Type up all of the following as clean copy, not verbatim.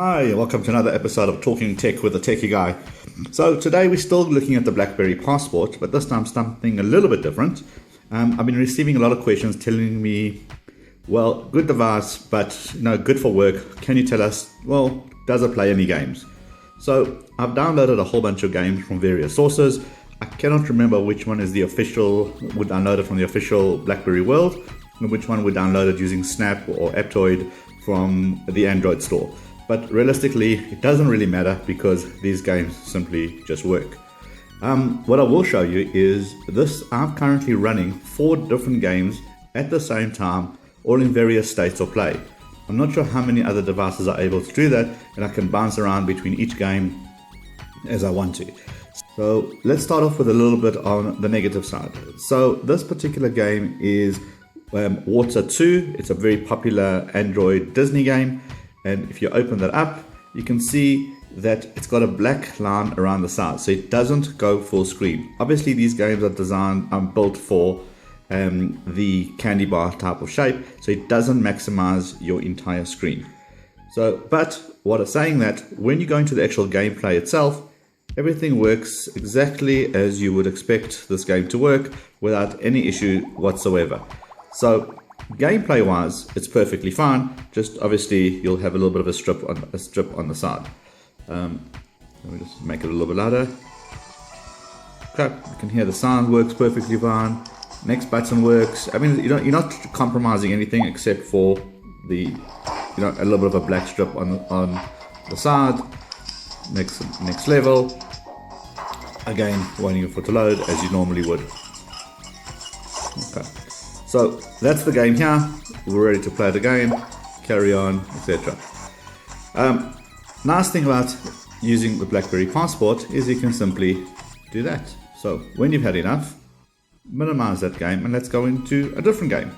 Hi, welcome to another episode of Talking Tech with the Techie Guy. So today we're still looking at the BlackBerry Passport, but this time something a little bit different. I've been receiving a lot of questions telling me, well, good device, but good for work. Can you tell us, well, does it play any games? So I've downloaded a whole bunch of games from various sources. I cannot remember which one is the official, we downloaded from the official BlackBerry World, and which one we downloaded using Snap or Aptoide from the Android store. But realistically, it doesn't really matter because these games simply just work. What I will show you is this. I'm currently running 4 different games at the same time, all in various states of play. I'm not sure how many other devices are able to do that, and I can bounce around between each game as I want to. So let's start off with a little bit on the negative side. So this particular game is Water 2. It's a very popular Android Disney game. And if you open that up, you can see that it's got a black line around the side, so it doesn't go full screen. Obviously, these games are built for the candy bar type of shape, so it doesn't maximize your entire screen. But what it's saying that when you go into the actual gameplay itself, everything works exactly as you would expect this game to work without any issue whatsoever. So gameplay wise, it's perfectly fine. Just obviously you'll have a little bit of a strip on the side. Let me just make it a little bit louder. Okay, you can hear the sound works perfectly fine. Next button works. I mean, you're not compromising anything except for the a little bit of a black strip on the side. Next level. Again, waiting for it to load as you normally would. Okay. So that's the game here. We're ready to play the game, carry on, etc. Nice thing about using the BlackBerry Passport is you can simply do that. So when you've had enough, minimize that game and let's go into a different game.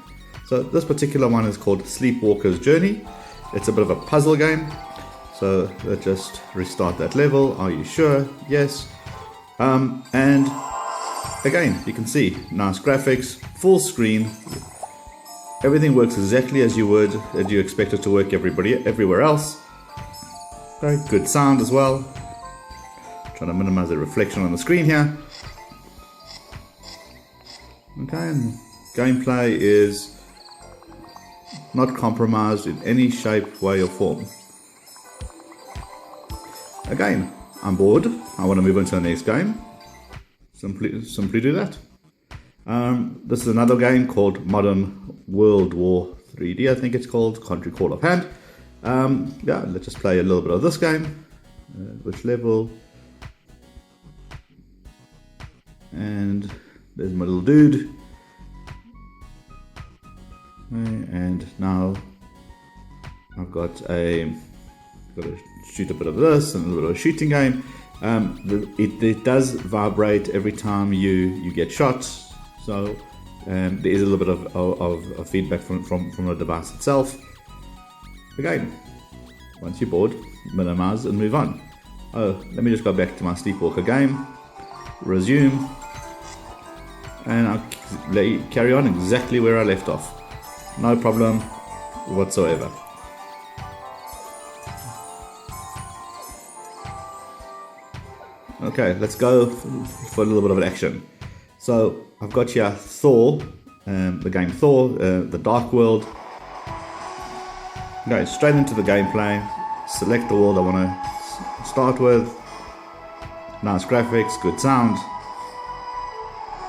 So this particular one is called Sleepwalker's Journey. It's a bit of a puzzle game. So let's just restart that level. Are you sure? Yes. And again, you can see nice graphics, full screen. Everything works exactly as you expect it to work everywhere else. Very good sound as well. Trying to minimize the reflection on the screen here. Okay, and gameplay is not compromised in any shape, way or form. Again, I'm bored. I want to move on to the next game. Simply do that. This is another game called Modern World War 3D, I think it's called. Can't recall offhand. Let's just play a little bit of this game. Which level? And there's my little dude. And now I've got to shoot a bit of this and a little bit of a shooting game. It does vibrate every time you get shot, so there is a little bit of feedback from the device itself. Again, once you're bored, minimize and move on. Let me just go back to my Sleepwalker game, resume, and I'll carry on exactly where I left off. No problem whatsoever. Okay, let's go for a little bit of an action. So I've got here Thor, the game Thor, the Dark World. Go straight into the gameplay. Select the world I want to start with. Nice graphics, good sound.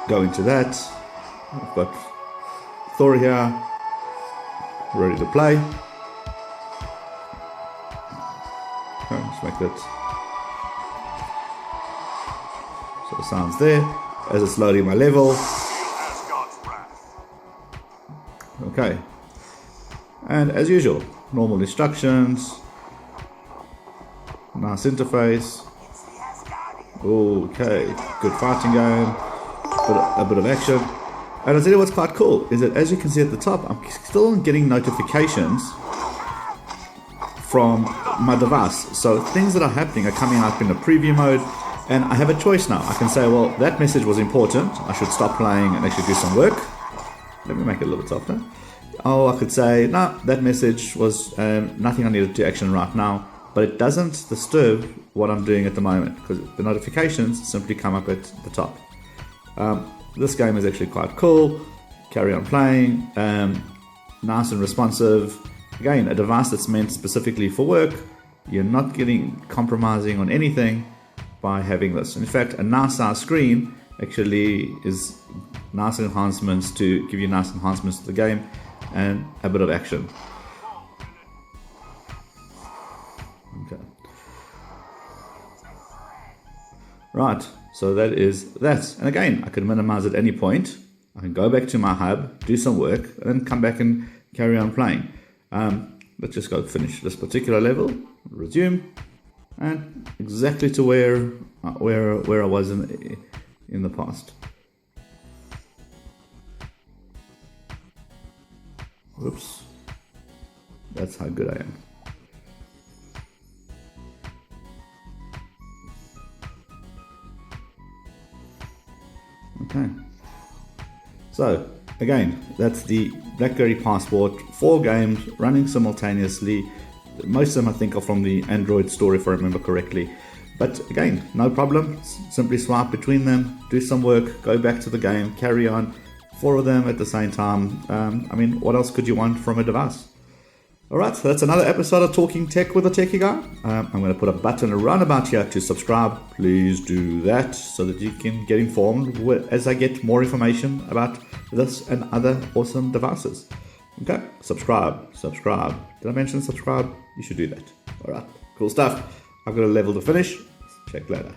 Go into that. I've got Thor here, ready to play. Okay, let's make that. So the sound's there as it's loading my level. Okay, and as usual, normal instructions, nice interface. Okay, good fighting game, a bit of action. And I'll tell you what's quite cool is that as you can see at the top, I'm still getting notifications from my device. So things that are happening are coming up in the preview mode. And I have a choice now. I can say, well, that message was important. I should stop playing and actually do some work. Let me make it a little bit softer. Oh, I could say, no, that message was nothing I needed to action right now. but it doesn't disturb what I'm doing at the moment because the notifications simply come up at the top. This game is actually quite cool. Carry on playing. Nice and responsive. Again, a device that's meant specifically for work. You're not getting compromising on anything by having this. In fact, a nice size screen actually is nice enhancements to give you nice enhancements to the game and a bit of action. Okay. Right, so that is that. And again, I can minimize at any point. I can go back to my hub, do some work, and then come back and carry on playing. Let's just go finish this particular level, resume, and exactly to where I was in the past. Oops, that's how good I am. Okay. So, again, that's the BlackBerry Passport, 4 games running simultaneously. Most of them I think are from the Android store if I remember correctly. But again, no problem, simply swipe between them, do some work, go back to the game, carry on, 4 of them at the same time. I mean, what else could you want from a device? Alright, so that's another episode of Talking Tech with a Techie Guy. I'm going to put a button around about here to subscribe. Please do that so that you can get informed as I get more information about this and other awesome devices. Okay, subscribe. Did I mention subscribe? You should do that. Alright, cool stuff. I've got a level to finish. Check later.